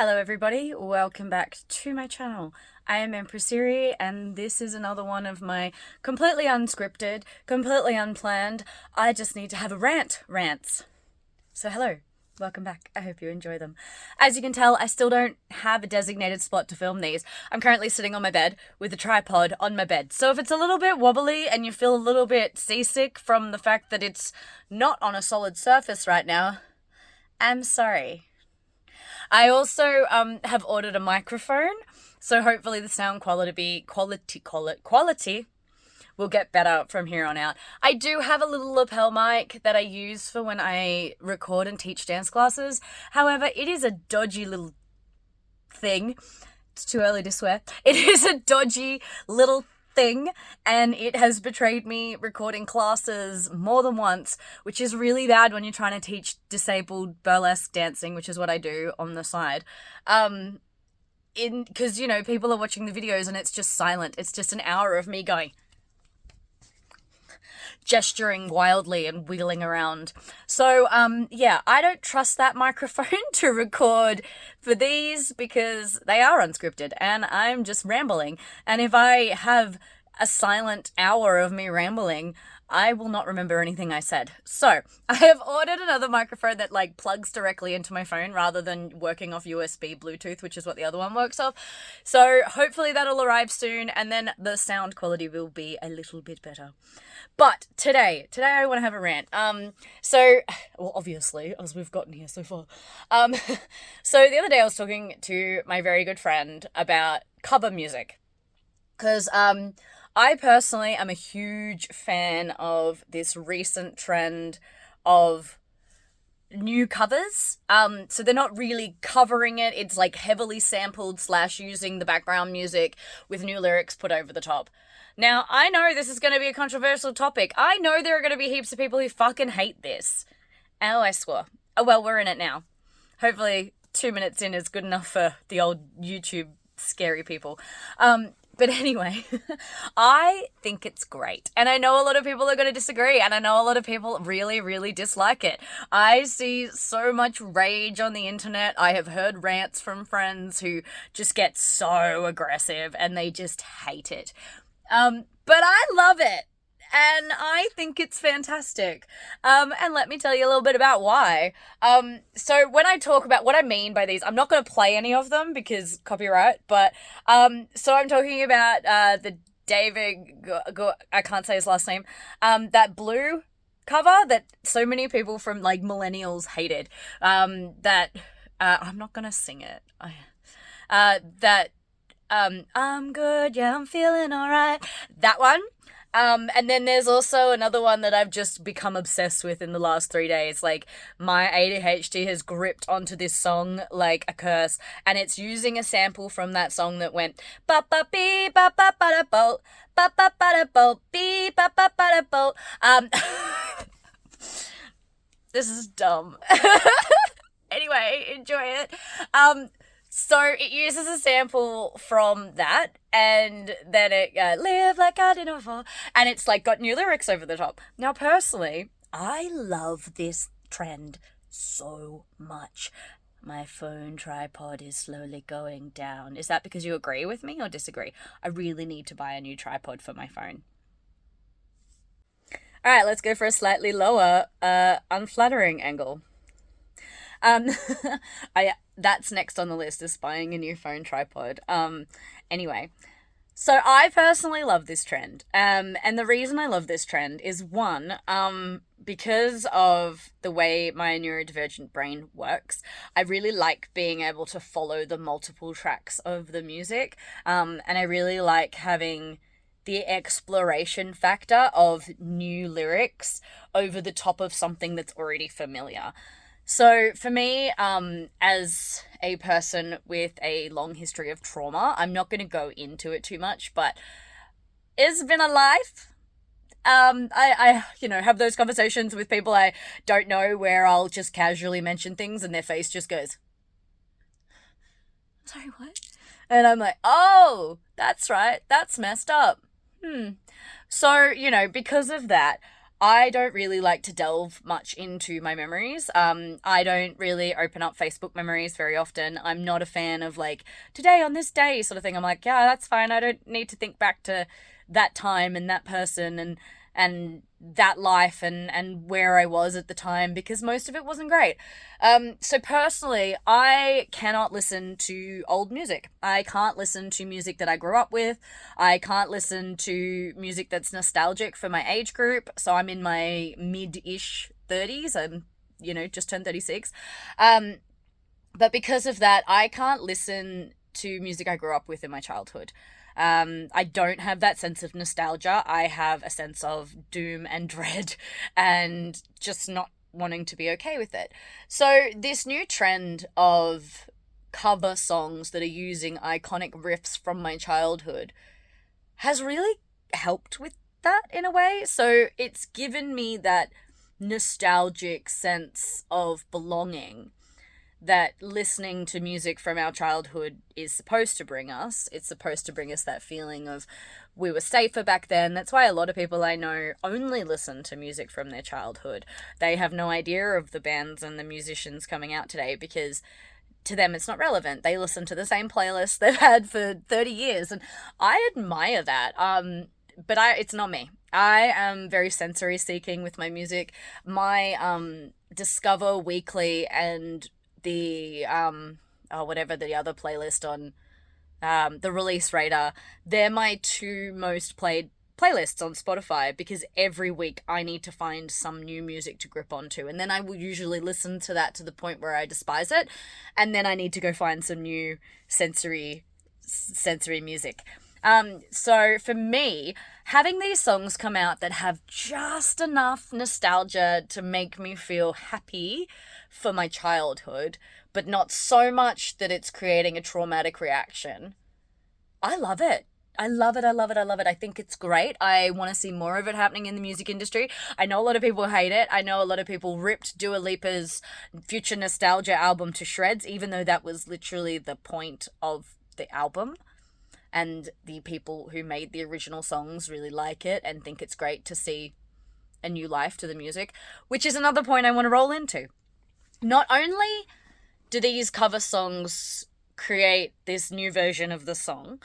Hello everybody, welcome back to my channel. I am Empress Siri and this is another one of my completely unscripted, completely unplanned, I just need to have a rants. So hello, welcome back. I hope you enjoy them. As you can tell, I still don't have a designated spot to film these. I'm currently sitting on my bed with a tripod on my bed. So if it's a little bit wobbly and you feel a little bit seasick from the fact that it's not on a solid surface right now, I'm sorry. I also have ordered a microphone, so hopefully the sound quality will get better from here on out. I do have a little lapel mic that I use for when I record and teach dance classes. However, it is a dodgy little thing. It's too early to swear. It is a dodgy little thing, and it has betrayed me recording classes more than once, which is really bad when you're trying to teach disabled burlesque dancing, which is what I do on the side. Because, people are watching the videos and it's just silent. It's just an hour of me going, gesturing wildly and wiggling around. So, I don't trust that microphone to record for these because they are unscripted and I'm just rambling. And if I have a silent hour of me rambling, I will not remember anything I said. So, I have ordered another microphone that plugs directly into my phone rather than working off USB Bluetooth, which is what the other one works off. So, hopefully that'll arrive soon and then the sound quality will be a little bit better. But today I want to have a rant. Obviously, as we've gotten here so far. So the other day I was talking to my very good friend about cover music. Because, I personally am a huge fan of this recent trend of new covers. So they're not really covering it. It's heavily sampled / using the background music with new lyrics put over the top. Now, I know this is going to be a controversial topic. I know there are going to be heaps of people who fucking hate this. Oh, I swore. Oh, well, we're in it now. Hopefully 2 minutes in is good enough for the old YouTube scary people. But anyway, I think it's great. And I know a lot of people are going to disagree. And I know a lot of people really, really dislike it. I see so much rage on the internet. I have heard rants from friends who just get so aggressive and they just hate it. But I love it. And I think it's fantastic. And let me tell you a little bit about why. So when I talk about what I mean by these, I'm not going to play any of them because copyright, but, so I'm talking about, the David, I can't say his last name, that Blue cover that so many people from millennials hated, I'm not going to sing it. I'm good, yeah, I'm feeling alright. That one. And then there's also another one that I've just become obsessed with in the last 3 days. My ADHD has gripped onto this song like a curse, and it's using a sample from that song that went ba ba bee ba ba ba da bo ba ba ba da bo bee ba ba ba da bo. This is dumb. Anyway, enjoy it. So it uses a sample from that, and then it live like I didn't know before, and it's got new lyrics over the top. Now, personally, I love this trend so much. My phone tripod is slowly going down. Is that because you agree with me or disagree? I really need to buy a new tripod for my phone. All right, let's go for a slightly lower, unflattering angle. That's next on the list, is buying a new phone tripod. Anyway, so I personally love this trend. And the reason I love this trend is one, because of the way my neurodivergent brain works. I really like being able to follow the multiple tracks of the music. And I really like having the exploration factor of new lyrics over the top of something that's already familiar. So for me, as a person with a long history of trauma, I'm not going to go into it too much, but it's been a life. I have those conversations with people I don't know where I'll just casually mention things and their face just goes, sorry, what? And I'm like, oh, that's right. That's messed up. So, because of that, I don't really like to delve much into my memories. I don't really open up Facebook memories very often. I'm not a fan of like today on this day sort of thing. I'm like, yeah, that's fine. I don't need to think back to that time and that person and that life and where I was at the time, because most of it wasn't great. So personally, I cannot listen to old music. I can't listen to music that I grew up with. I can't listen to music that's nostalgic for my age group. So I'm in my mid-ish 30s. I'm, just turned 36. But because of that, I can't listen to music I grew up with in my childhood. I don't have that sense of nostalgia. I have a sense of doom and dread and just not wanting to be okay with it. So this new trend of cover songs that are using iconic riffs from my childhood has really helped with that in a way. So it's given me that nostalgic sense of belonging that listening to music from our childhood is supposed to bring us. It's supposed to bring us that feeling of we were safer back then. That's why a lot of people I know only listen to music from their childhood. They have no idea of the bands and the musicians coming out today because to them it's not relevant. They listen to the same playlist they've had for 30 years, and I admire that. But it's not me. I am very sensory seeking with my music. My Discover Weekly and the whatever the other playlist on the Release Radar, they're my two most played playlists on Spotify, because every week I need to find some new music to grip onto, and then I will usually listen to that to the point where I despise it, and then I need to go find some new sensory music. So for me, having these songs come out that have just enough nostalgia to make me feel happy for my childhood, but not so much that it's creating a traumatic reaction, I love it. I love it. I love it. I love it. I think it's great. I want to see more of it happening in the music industry. I know a lot of people hate it. I know a lot of people ripped Dua Lipa's Future Nostalgia album to shreds, even though that was literally the point of the album. And the people who made the original songs really like it and think it's great to see a new life to the music, which is another point I want to roll into. Not only do these cover songs create this new version of the song,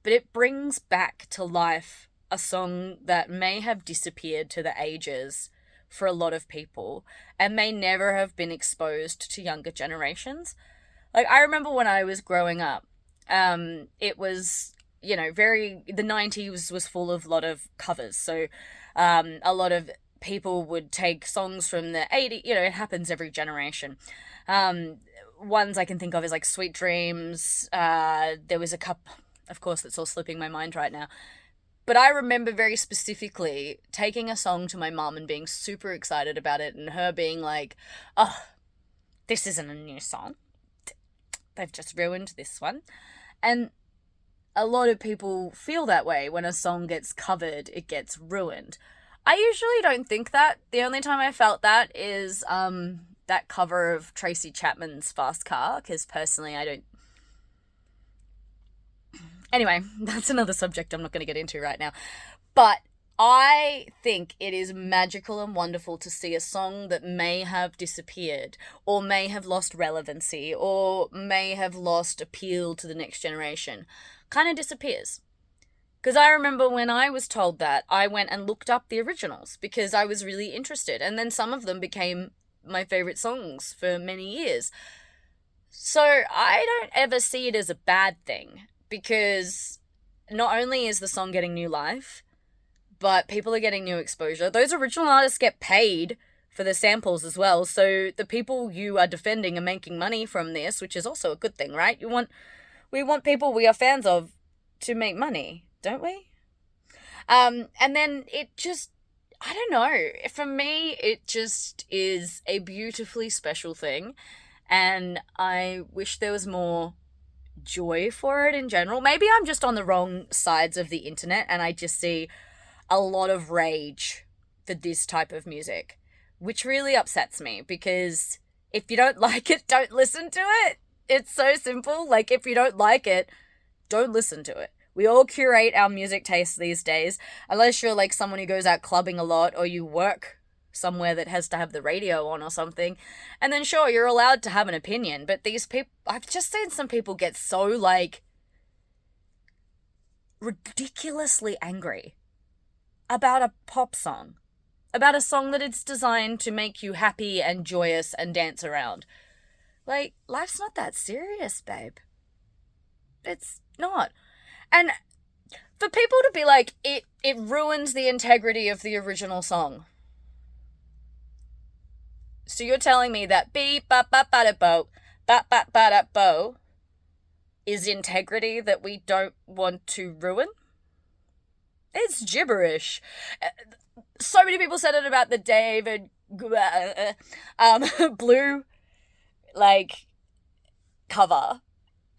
but it brings back to life a song that may have disappeared to the ages for a lot of people and may never have been exposed to younger generations. Like, I remember when I was growing up, it was, the 90s was full of a lot of covers. So a lot of people would take songs from the 80s, it happens every generation. Ones I can think of is like Sweet Dreams. There was a couple, of course, that's all slipping my mind right now. But I remember very specifically taking a song to my mum and being super excited about it, and her being like, oh, this isn't a new song. They've just ruined this one. And a lot of people feel that way when a song gets covered, it gets ruined. I usually don't think that. The only time I felt that is that cover of Tracy Chapman's Fast Car, because personally I don't... Anyway, that's another subject I'm not going to get into right now. But I think it is magical and wonderful to see a song that may have disappeared or may have lost relevancy or may have lost appeal to the next generation kind of disappears. Because I remember when I was told that, I went and looked up the originals because I was really interested. And then some of them became my favorite songs for many years. So I don't ever see it as a bad thing, because not only is the song getting new life, but people are getting new exposure. Those original artists get paid for the samples as well. So the people you are defending are making money from this, which is also a good thing, right? We want people we are fans of to make money, don't we? And then it just, I don't know. For me, it just is a beautifully special thing. And I wish there was more joy for it in general. Maybe I'm just on the wrong sides of the internet and I just see a lot of rage for this type of music, which really upsets me, because if you don't like it, don't listen to it. It's so simple. Like, if you don't like it, don't listen to it. We all curate our music tastes these days, unless you're like someone who goes out clubbing a lot or you work somewhere that has to have the radio on or something. And then sure, you're allowed to have an opinion, but these people, I've just seen some people get so like ridiculously angry about a pop song, about a song that it's designed to make you happy and joyous and dance around. Like, life's not that serious, babe. It's not. And for people to be like, it ruins the integrity of the original song. So you're telling me that beep bap bap ba da bo, bap bap ba da bo is integrity that we don't want to ruin? It's gibberish. So many people said it about the David Blue, like, cover.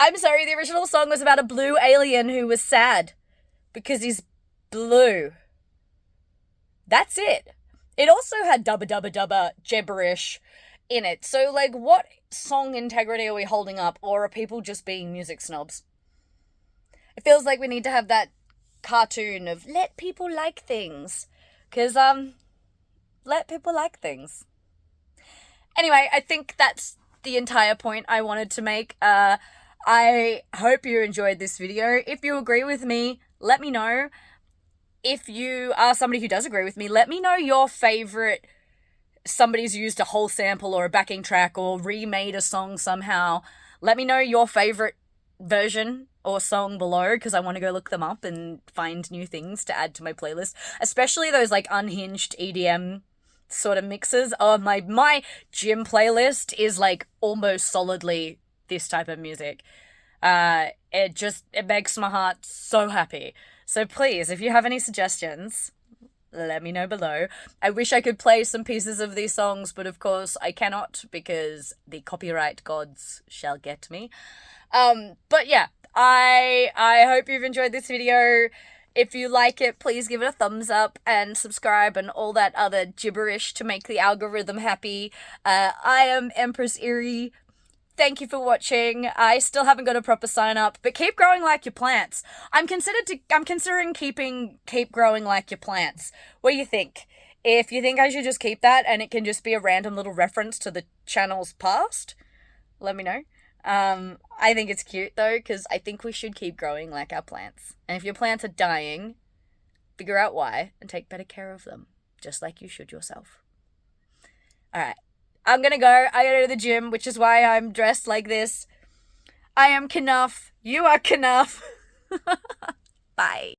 I'm sorry, the original song was about a blue alien who was sad because he's blue. That's it. It also had dubba dubba dubba gibberish in it. So, like, what song integrity are we holding up, or are people just being music snobs? It feels like we need to have that cartoon of let people like things. Because, let people like things. Anyway, I think that's the entire point I wanted to make. I hope you enjoyed this video. If you agree with me, let me know. If you are somebody who does agree with me, let me know your favorite, somebody's used a whole sample or a backing track or remade a song somehow. Let me know your favorite version or song below, because I want to go look them up and find new things to add to my playlist, especially those like unhinged EDM sort of mixes. Oh, my gym playlist is like almost solidly this type of music. It makes my heart so happy. So please, if you have any suggestions, let me know below. I wish I could play some pieces of these songs, but of course I cannot, because the copyright gods shall get me. But yeah, I hope you've enjoyed this video. If you like it, please give it a thumbs up and subscribe and all that other gibberish to make the algorithm happy. I am Empress Eerie. Thank you for watching. I still haven't got a proper sign up, but keep growing like your plants. I'm considering keep growing like your plants. What do you think? If you think I should just keep that and it can just be a random little reference to the channel's past, let me know. I think it's cute though, because I think we should keep growing like our plants. And if your plants are dying, figure out why and take better care of them, just like you should yourself. Alright. I'm gonna go. I gotta go to the gym, which is why I'm dressed like this. I am Knuff. You are Knuff. Bye.